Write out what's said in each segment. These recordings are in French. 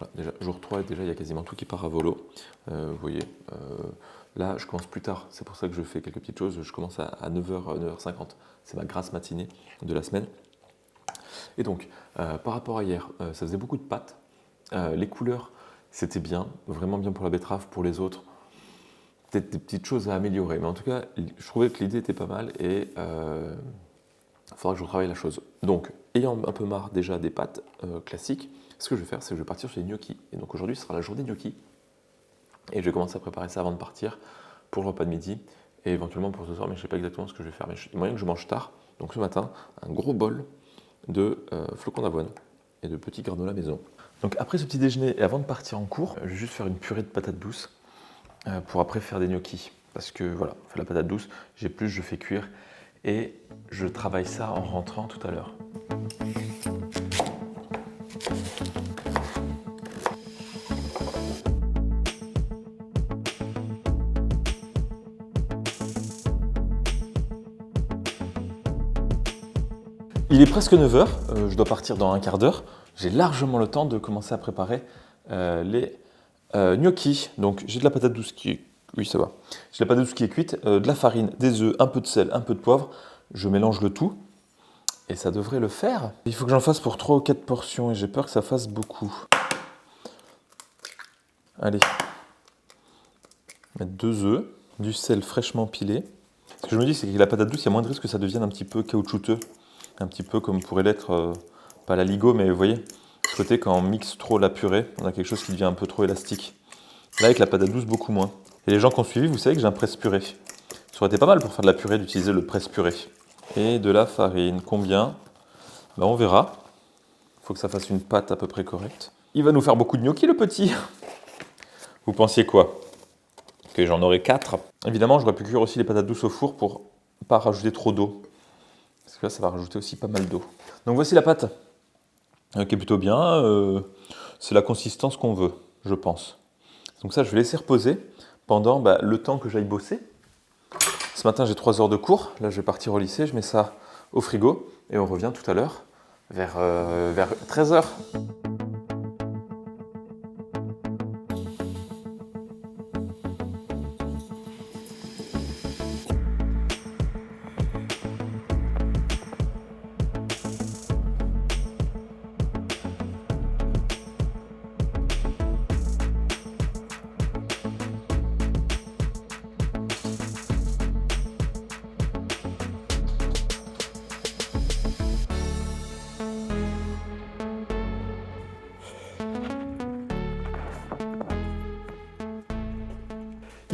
Voilà, déjà, jour 3, déjà, il y a quasiment tout qui part à volo. Vous voyez, là, je commence plus tard. C'est pour ça que je fais quelques petites choses. Je commence à 9h, 9h50. C'est ma grasse matinée de la semaine. Et donc, par rapport à hier, ça faisait beaucoup de pâtes. Les couleurs, c'était bien, vraiment bien pour la betterave. Pour les autres, peut-être des petites choses à améliorer. Mais en tout cas, je trouvais que l'idée était pas mal et il faudra que je retravaille la chose. Donc, ayant un peu marre déjà des pâtes classiques, ce que je vais faire, c'est que je vais partir sur les gnocchis. Et donc aujourd'hui, ce sera la journée gnocchi. Et je vais commencer à préparer ça avant de partir pour le repas de midi et éventuellement pour ce soir, mais je ne sais pas exactement ce que je vais faire. Mais il y a moyen que je mange tard. Donc ce matin, un gros bol de flocons d'avoine et de petits granola maison. Donc après ce petit déjeuner et avant de partir en cours, je vais juste faire une purée de patates douces pour après faire des gnocchis. Parce que voilà, on fait la patate douce, j'ai plus, je fais cuire et je travaille ça en rentrant tout à l'heure. Il est presque 9h, je dois partir dans un quart d'heure. J'ai largement le temps de commencer à préparer les gnocchis. Donc j'ai de la patate douce qui est... Oui, ça va. J'ai de la patate douce qui est cuite, de la farine, des œufs, un peu de sel, un peu de poivre. Je mélange le tout et ça devrait le faire. Il faut que j'en fasse pour 3 ou 4 portions et j'ai peur que ça fasse beaucoup. Allez. Mettre 2 œufs, du sel fraîchement pilé. Ce que je me dis, c'est que la patate douce, il y a moins de risque que ça devienne un petit peu caoutchouteux. Un petit peu comme pourrait l'être, pas la Ligo, mais vous voyez, ce côté quand on mixe trop la purée, on a quelque chose qui devient un peu trop élastique. Là, avec la patate douce, beaucoup moins. Et les gens qui ont suivi, vous savez que j'ai un presse-purée. Ça aurait été pas mal pour faire de la purée d'utiliser le presse-purée. Et de la farine, combien? Ben, on verra. Il faut que ça fasse une pâte à peu près correcte. Il va nous faire beaucoup de gnocchis, le petit. Vous pensiez quoi? Que j'en aurais 4. Évidemment, j'aurais pu cuire aussi les patates douces au four pour pas rajouter trop d'eau. Parce que là, ça va rajouter aussi pas mal d'eau. Donc voici la pâte, qui est plutôt bien. C'est la consistance qu'on veut, je pense. Donc ça, je vais laisser reposer pendant le temps que j'aille bosser. Ce matin, j'ai 3 heures de cours. Là, je vais partir au lycée. Je mets ça au frigo et on revient tout à l'heure vers 13h.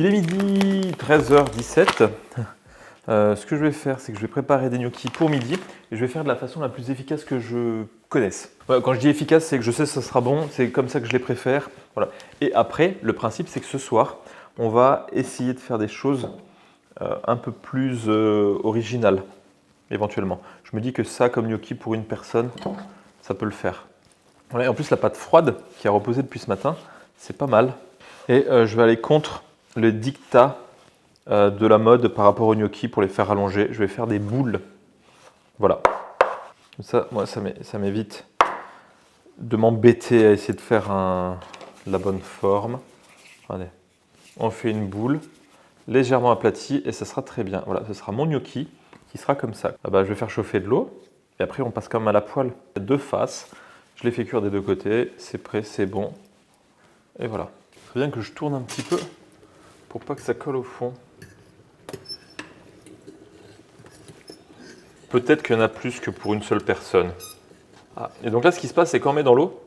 Il est midi 13h17. Ce que je vais faire, c'est que je vais préparer des gnocchis pour midi et je vais faire de la façon la plus efficace que je connaisse. Voilà, quand je dis efficace, c'est que je sais que ça sera bon, c'est comme ça que je les préfère. Voilà. Et après, le principe, c'est que ce soir, on va essayer de faire des choses un peu plus originales, éventuellement. Je me dis que ça, comme gnocchi pour une personne, ça peut le faire. Voilà, et en plus, la pâte froide qui a reposé depuis ce matin, c'est pas mal. Et je vais aller contre le dictat de la mode par rapport aux gnocchis pour les faire rallonger. Je vais faire des boules. Voilà. Comme ça, moi, ça m'évite de m'embêter à essayer de faire la bonne forme. Allez. On fait une boule légèrement aplatie et ça sera très bien. Voilà, ce sera mon gnocchi qui sera comme ça. Je vais faire chauffer de l'eau et après on passe quand même à la poêle. 2 faces. Je les fais cuire des 2 côtés. C'est prêt, c'est bon. Et voilà. C'est bien que je tourne un petit peu pour pas que ça colle au fond. Peut-être qu'il y en a plus que pour une seule personne. Ah, et donc là, ce qui se passe, c'est qu'on met dans l'eau,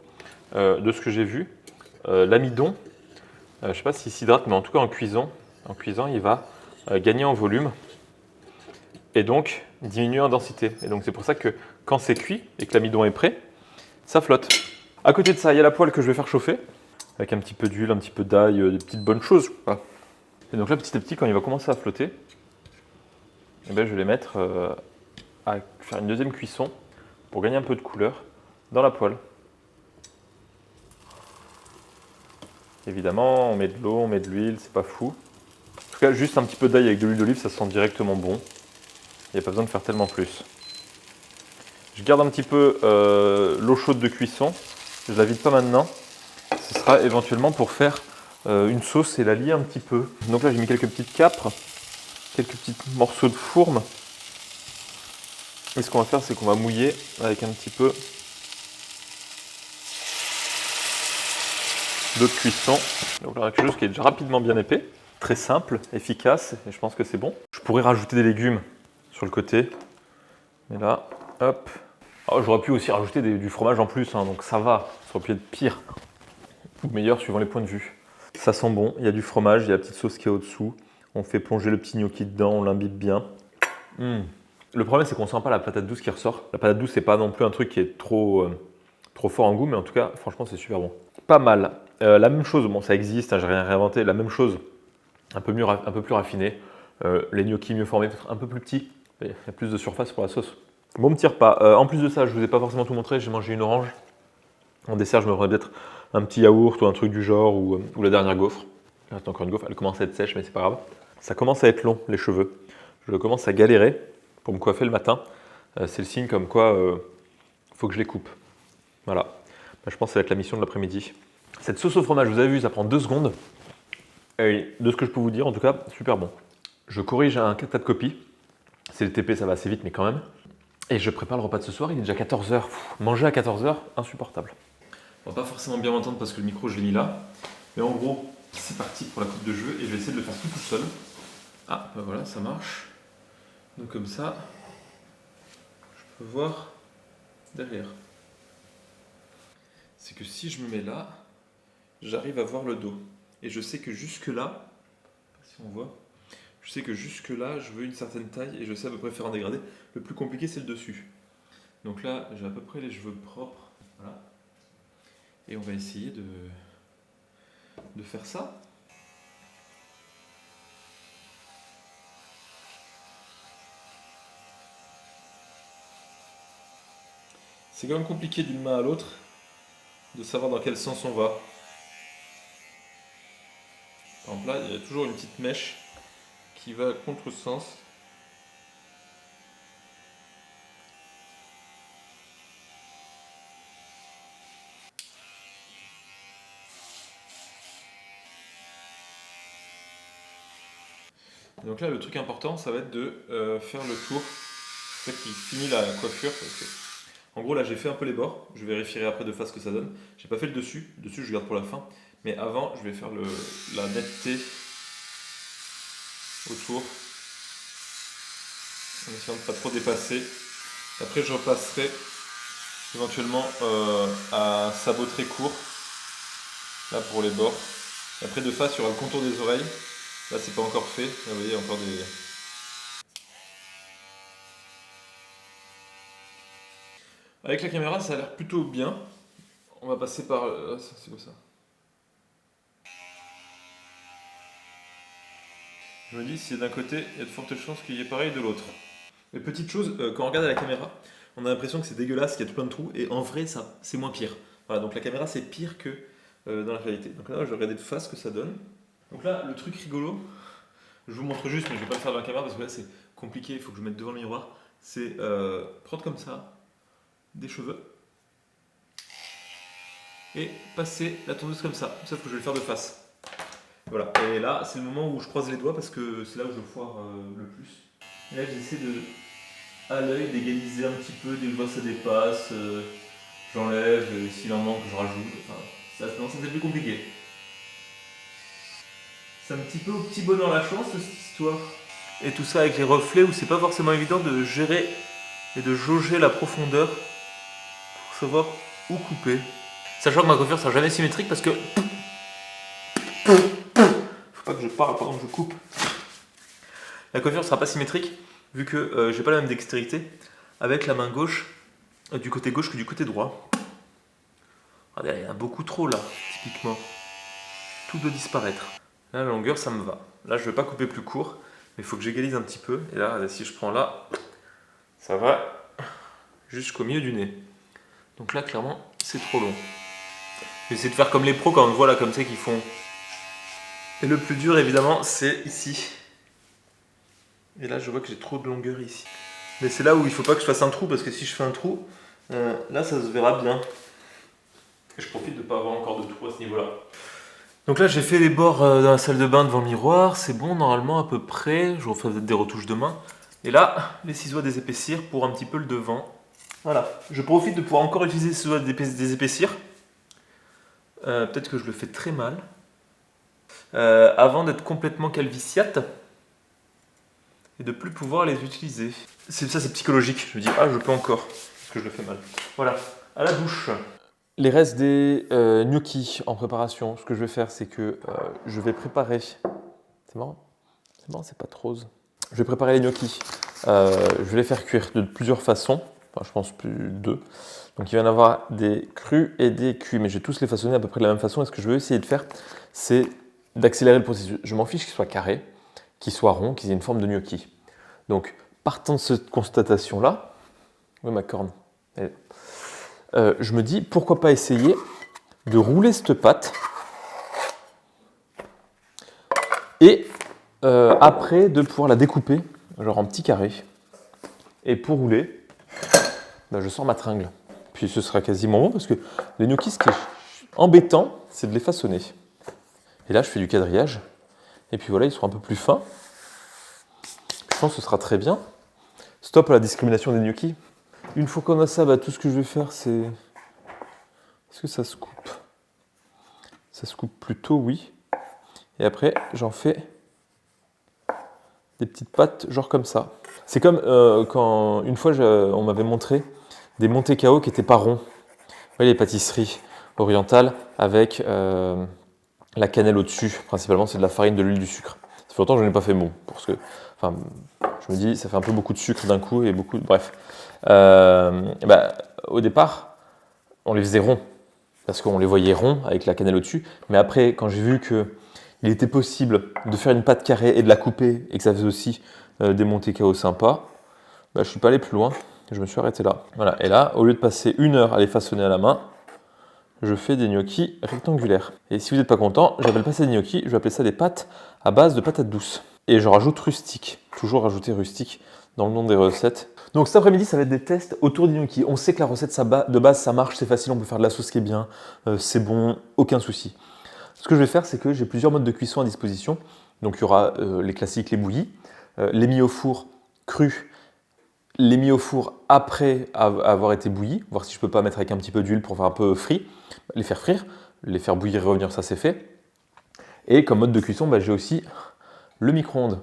de ce que j'ai vu, l'amidon, je ne sais pas s'il s'hydrate, mais en tout cas en cuisant, il va gagner en volume et donc diminuer en densité. Et donc c'est pour ça que quand c'est cuit et que l'amidon est prêt, ça flotte. À côté de ça, il y a la poêle que je vais faire chauffer, avec un petit peu d'huile, un petit peu d'ail, des petites bonnes choses. Voilà. Et donc là, petit à petit, quand il va commencer à flotter, je vais les mettre à faire une deuxième cuisson pour gagner un peu de couleur dans la poêle. Évidemment, on met de l'eau, on met de l'huile, c'est pas fou. En tout cas, juste un petit peu d'ail avec de l'huile d'olive, ça sent directement bon. Il n'y a pas besoin de faire tellement plus. Je garde un petit peu l'eau chaude de cuisson, je la vide pas maintenant. ce sera éventuellement pour faire une sauce et la lier un petit peu. Donc là j'ai mis quelques petites capres, quelques petits morceaux de fourme. Et ce qu'on va faire, c'est qu'on va mouiller avec un petit peu d'eau de cuisson. Donc là, quelque chose qui est déjà rapidement bien épais, très simple, efficace, et je pense que c'est bon. Je pourrais rajouter des légumes sur le côté, mais là, hop. Alors, j'aurais pu aussi rajouter du fromage en plus, hein, donc ça va, ça aurait pu être pire, ou meilleur suivant les points de vue. Ça sent bon, il y a du fromage, il y a la petite sauce qui est au-dessous. On fait plonger le petit gnocchi dedans, on l'imbibe bien. Le problème, c'est qu'on sent pas la patate douce qui ressort. La patate douce, c'est pas non plus un truc qui est trop fort en goût, mais en tout cas, franchement, c'est super bon. Pas mal. La même chose, bon, ça existe, hein, j'ai rien réinventé. La même chose, un peu plus raffiné. Les gnocchis mieux formés, peut-être un peu plus petits. Il y a plus de surface pour la sauce. Bon petit repas. En plus de ça, je vous ai pas forcément tout montré. J'ai mangé une orange. En dessert, je me ferais peut-être un petit yaourt ou un truc du genre, ou la dernière gaufre. Il reste encore une gaufre. Elle commence à être sèche, mais c'est pas grave. Ça commence à être long, les cheveux. Je commence à galérer pour me coiffer le matin. C'est le signe comme quoi faut que je les coupe. Voilà. Je pense que ça va être la mission de l'après-midi. Cette sauce au fromage, vous avez vu, ça prend 2 secondes. Et de ce que je peux vous dire, en tout cas, super bon. Je corrige un tas de copies. C'est le TP, ça va assez vite, mais quand même. Et je prépare le repas de ce soir, il est déjà 14h. Manger à 14h, insupportable. On va pas forcément bien m'entendre parce que le micro, je l'ai mis là. Mais en gros, c'est parti pour la coupe de cheveux et je vais essayer de le faire tout seul. Ah, ben voilà, ça marche. Donc comme ça, je peux voir derrière. C'est que si je me mets là, j'arrive à voir le dos. Et je sais que jusque là, si on voit, je sais que jusque là, je veux une certaine taille et je sais à peu près faire un dégradé. Le plus compliqué, c'est le dessus. Donc là, j'ai à peu près les cheveux propres. Voilà. Et on va essayer de faire ça. C'est quand même compliqué d'une main à l'autre de savoir dans quel sens on va. Par exemple là, il y a toujours une petite mèche qui va à contre-sens. Donc là, le truc important, ça va être de faire le tour. C'est ça qui finit la coiffure. Parce que, en gros, là, j'ai fait un peu les bords. Je vérifierai après de face ce que ça donne. J'ai pas fait le dessus. Le dessus, je garde pour la fin. Mais avant, je vais faire la netteté autour. En essayant de ne pas trop dépasser. Après, je repasserai éventuellement à un sabot très court. Là, pour les bords. Et après, de face, il y aura le contour des oreilles. Là, c'est pas encore fait. Là, vous voyez, il y a encore des... Avec la caméra, ça a l'air plutôt bien. On va passer par... c'est quoi ça? Je me dis, si d'un côté, il y a de fortes chances qu'il y ait pareil de l'autre. Mais petite chose, quand on regarde à la caméra, on a l'impression que c'est dégueulasse, qu'il y a tout plein de trous, et en vrai, ça, c'est moins pire. Voilà, donc la caméra, c'est pire que dans la réalité. Donc là, je vais regarder de face ce que ça donne. Donc là, le truc rigolo, je vous montre juste, mais je ne vais pas le faire dans la caméra parce que là, c'est compliqué, il faut que je me mette devant le miroir. C'est prendre comme ça des cheveux et passer la tondeuse comme ça, sauf que je vais le faire de face. Voilà, et là c'est le moment où je croise les doigts parce que c'est là où je foire le plus. Et là j'essaie de, à l'œil, d'égaliser un petit peu, dès que je vois ça dépasse, j'enlève, s'il en manque je rajoute, enfin, ça c'est plus compliqué. C'est un petit peu au petit bonheur la chance cette histoire. Et tout ça avec les reflets où c'est pas forcément évident de gérer et de jauger la profondeur pour savoir où couper. Sachant que ma coiffure sera jamais symétrique parce que faut pas que je parle pendant que je coupe. La coiffure sera pas symétrique vu que j'ai pas la même dextérité avec la main gauche du côté gauche que du côté droit. Regardez, il y en a beaucoup trop là, typiquement. Tout doit disparaître. Là, la longueur, ça me va. Là, je vais pas couper plus court, mais il faut que j'égalise un petit peu. Et là, si je prends là, ça va jusqu'au milieu du nez. Donc là, clairement, c'est trop long. J'essaie de faire comme les pros quand on voit là comme ça qu'ils font. Et le plus dur, évidemment, c'est ici. Et là, je vois que j'ai trop de longueur ici. Mais c'est là où il faut pas que je fasse un trou, parce que si je fais un trou, là, ça se verra bien. Et je profite de ne pas avoir encore de trou à ce niveau-là. Donc là, j'ai fait les bords dans la salle de bain devant le miroir. C'est bon, normalement, à peu près. Je refais peut-être des retouches demain. Et là, les ciseaux à désépaissir pour un petit peu le devant. Voilà. Je profite de pouvoir encore utiliser les ciseaux à désépaissir. Peut-être que je le fais très mal. Avant d'être complètement calviciate et de plus pouvoir les utiliser. Ça, c'est psychologique. Je me dis, ah, je peux encore, parce que je le fais mal. Voilà, à la douche. Les restes des gnocchis en préparation, ce que je vais faire, c'est que je vais préparer. C'est marrant, c'est pas trop rose. Je vais préparer les gnocchis. Je vais les faire cuire de plusieurs façons. Enfin, je pense plus deux. Donc il va y en avoir des crus et des cuits, mais je vais tous les façonner à peu près de la même façon. Et ce que je veux essayer de faire, c'est d'accélérer le processus. Je m'en fiche qu'il soit carré, qu'il soit rond, qu'il ait une forme de gnocchi. Donc, partant de cette constatation-là, oui, ma corne, je me dis, pourquoi pas essayer de rouler cette pâte et après de pouvoir la découper, genre en petits carrés. Et pour rouler, je sors ma tringle. Puis ce sera quasiment bon parce que les gnocchis, ce qui est embêtant, c'est de les façonner. Et là, je fais du quadrillage. Et puis voilà, ils sont un peu plus fins. Je pense que ce sera très bien. Stop à la discrimination des gnocchis. Une fois qu'on a ça, tout ce que je vais faire, c'est... Est-ce que ça se coupe? Ça se coupe plutôt, oui. Et après, j'en fais des petites pâtes, genre comme ça. C'est comme quand, une fois, on m'avait montré des Monte Cao qui n'étaient pas ronds. Vous voyez, les pâtisseries orientales avec la cannelle au-dessus. Principalement, c'est de la farine, de l'huile, du sucre. Ça fait longtemps que je n'ai pas fait bon. Parce que, enfin, je me dis, ça fait un peu beaucoup de sucre d'un coup et beaucoup de... Bref. Au départ, on les faisait ronds. Parce qu'on les voyait ronds avec la cannelle au-dessus. Mais après, quand j'ai vu qu'il était possible de faire une pâte carrée et de la couper et que ça faisait aussi des Monte Cao sympas, je ne suis pas allé plus loin. Je me suis arrêté là. Voilà. Et là, au lieu de passer 1 heure à les façonner à la main, je fais des gnocchis rectangulaires. Et si vous n'êtes pas content, j'appelle pas ça des gnocchis, je vais appeler ça des pâtes à base de patates douces. Et je rajoute rustique. Toujours rajouter rustique dans le nom des recettes. Donc cet après-midi, ça va être des tests autour des gnocchis. On sait que la recette de base, ça marche, c'est facile, on peut faire de la sauce qui est bien, c'est bon, aucun souci. Ce que je vais faire, c'est que j'ai plusieurs modes de cuisson à disposition. Donc il y aura les classiques, les bouillis, les mis au four crus, les mis au four après avoir été bouillis, voir si je peux pas mettre avec un petit peu d'huile pour faire un peu frit, les faire frire, les faire bouillir et revenir, ça c'est fait. Et comme mode de cuisson, j'ai aussi le micro-ondes.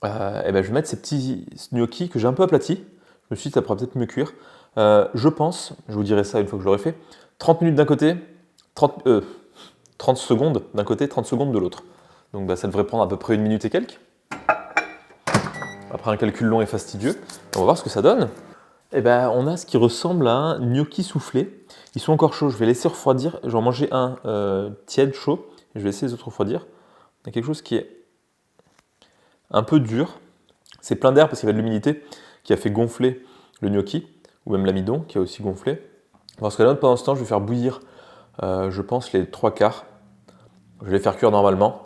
Je vais mettre ces petits gnocchis que j'ai un peu aplatis. Je me suis dit, ça pourra peut-être mieux cuire. Je pense, je vous dirai ça une fois que je l'aurai fait, 30 minutes d'un côté, 30 secondes d'un côté, 30 secondes de l'autre. Donc ça devrait prendre à peu près 1 minute et quelques. Après un calcul long et fastidieux. On va voir ce que ça donne. On a ce qui ressemble à un gnocchi soufflé. Ils sont encore chauds, je vais laisser refroidir. J'en mangeais un tiède, chaud, et je vais laisser les autres refroidir. Il y a quelque chose qui est un peu dur. C'est plein d'air parce qu'il y avait de l'humidité qui a fait gonfler le gnocchi, ou même l'amidon qui a aussi gonflé. Parce que là, pendant ce temps, je vais faire bouillir, je pense, les 3/4. Je vais les faire cuire normalement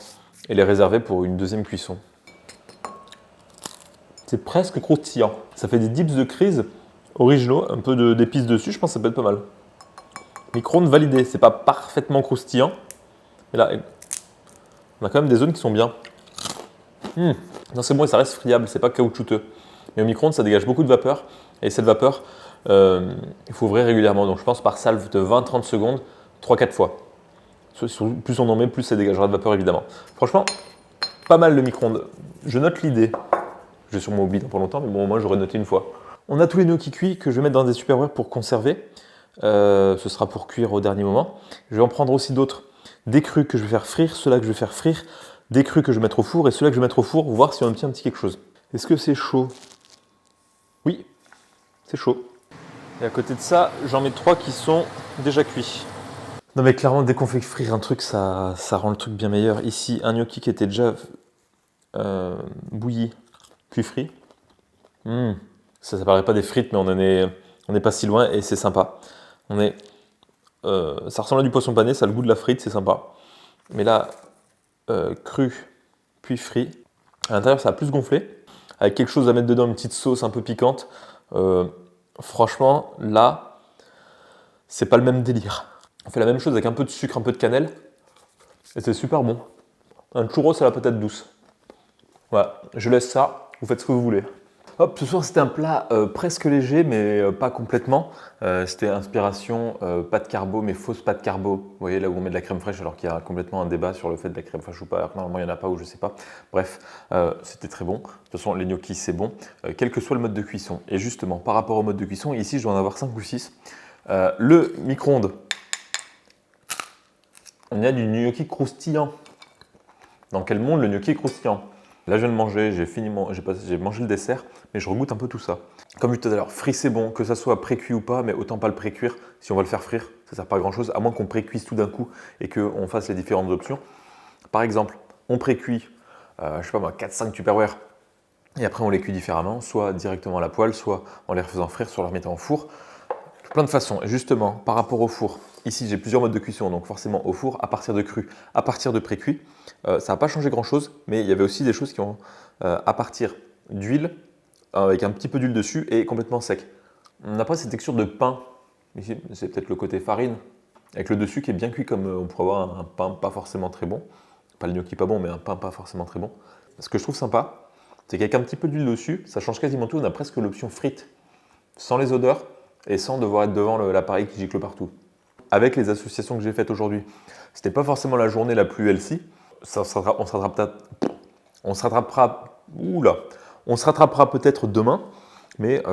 et les réserver pour une deuxième cuisson. C'est presque croustillant. Ça fait des dips de crise originaux, un peu d'épices dessus, je pense que ça peut être pas mal. Micro-ondes validé, c'est pas parfaitement croustillant, mais là, on a quand même des zones qui sont bien. Non, c'est bon et ça reste friable, c'est pas caoutchouteux. Mais au micro-ondes, ça dégage beaucoup de vapeur, et cette vapeur, il faut ouvrir régulièrement. Donc je pense par salve de 20-30 secondes, 3-4 fois. Plus on en met, plus ça dégagera de vapeur évidemment. Franchement, pas mal le micro-ondes. Je note l'idée. Je vais sûrement oublier dans pas longtemps, mais bon, au moins j'aurais noté une fois. On a tous les gnocchis cuits que je vais mettre dans des Tupperware pour conserver. Ce sera pour cuire au dernier moment. Je vais en prendre aussi d'autres. Des crus que je vais faire frire, ceux-là que je vais faire frire, des crus que je vais mettre au four et ceux-là que je vais mettre au four, voir si on obtient un petit quelque chose. Est-ce que c'est chaud? Oui, c'est chaud. Et à côté de ça, j'en mets 3 qui sont déjà cuits. Non mais clairement, dès qu'on fait frire un truc, ça rend le truc bien meilleur. Ici, un gnocchi qui était déjà bouilli, puis frit. Ça paraît pas des frites, mais on n'est pas si loin et c'est sympa. Ça ressemble à du poisson pané, ça a le goût de la frite, c'est sympa. Mais là, cru, puis frit. À l'intérieur, ça a plus gonflé, avec quelque chose à mettre dedans, une petite sauce un peu piquante. Franchement, là, c'est pas le même délire. On fait la même chose avec un peu de sucre, un peu de cannelle. Et c'est super bon. Un churros à la patate douce. Voilà, je laisse ça, vous faites ce que vous voulez. Hop, ce soir c'était un plat presque léger, mais pas complètement. C'était inspiration pâte carbo, mais fausse pâte carbo. Vous voyez là où on met de la crème fraîche, alors qu'il y a complètement un débat sur le fait de la crème fraîche ou pas. Alors, normalement il n'y en a pas ou je sais pas. Bref, c'était très bon. De toute façon, les gnocchis c'est bon, quel que soit le mode de cuisson. Et justement, par rapport au mode de cuisson, ici je dois en avoir 5 ou 6. Le micro-ondes, on a du gnocchi croustillant. Dans quel monde le gnocchi est croustillant? Là, je viens de manger, j'ai mangé le dessert, mais je regoute un peu tout ça. Comme vu tout à l'heure, frit c'est bon, que ça soit pré-cuit ou pas, mais autant pas le pré-cuire. Si on va le faire frire, ça ne sert pas à grand chose, à moins qu'on pré-cuise tout d'un coup et qu'on fasse les différentes options. Par exemple, on pré-cuit, je sais pas moi, 4-5 Tupperware, et après on les cuit différemment, soit directement à la poêle, soit en les refaisant frire, soit en les remettant au four. Plein de façons. Et justement, par rapport au four, ici j'ai plusieurs modes de cuisson, donc forcément au four, à partir de cru, à partir de pré-cuit. Ça n'a pas changé grand-chose, mais il y avait aussi des choses qui ont à partir d'huile, avec un petit peu d'huile dessus et complètement sec. On n'a pas cette texture de pain. Ici, c'est peut-être le côté farine, avec le dessus qui est bien cuit comme on pourrait avoir un pain pas forcément très bon. Pas le gnocchi pas bon, mais un pain pas forcément très bon. Ce que je trouve sympa, c'est qu'avec un petit peu d'huile dessus, ça change quasiment tout. On a presque l'option frite, sans les odeurs et sans devoir être devant l'appareil qui gicle partout. Avec les associations que j'ai faites aujourd'hui, c'était pas forcément la journée la plus healthy. On se rattrapera peut-être demain, mais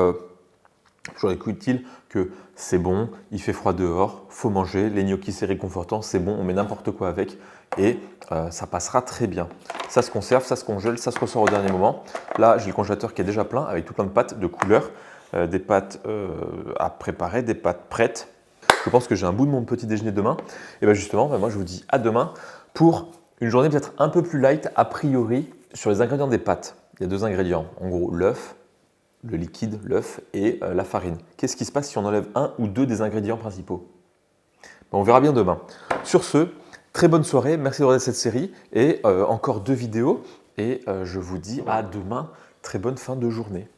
toujours utile que c'est bon, il fait froid dehors, faut manger, les gnocchis c'est réconfortant, c'est bon, on met n'importe quoi avec et ça passera très bien. Ça se conserve, ça se congèle, ça se ressort au dernier moment. Là, j'ai le congélateur qui est déjà plein avec tout plein de pâtes de couleurs, des pâtes à préparer, des pâtes prêtes. Je pense que j'ai un bout de mon petit déjeuner demain. Et bien justement, moi je vous dis à demain pour une journée peut-être un peu plus light a priori sur les ingrédients des pâtes. Il y a 2 ingrédients, en gros l'œuf, le liquide, l'œuf et la farine. Qu'est-ce qui se passe si on enlève 1 ou 2 des ingrédients principaux? On verra bien demain. Sur ce, très bonne soirée, merci de regarder cette série et encore 2 vidéos et je vous dis à demain, très bonne fin de journée.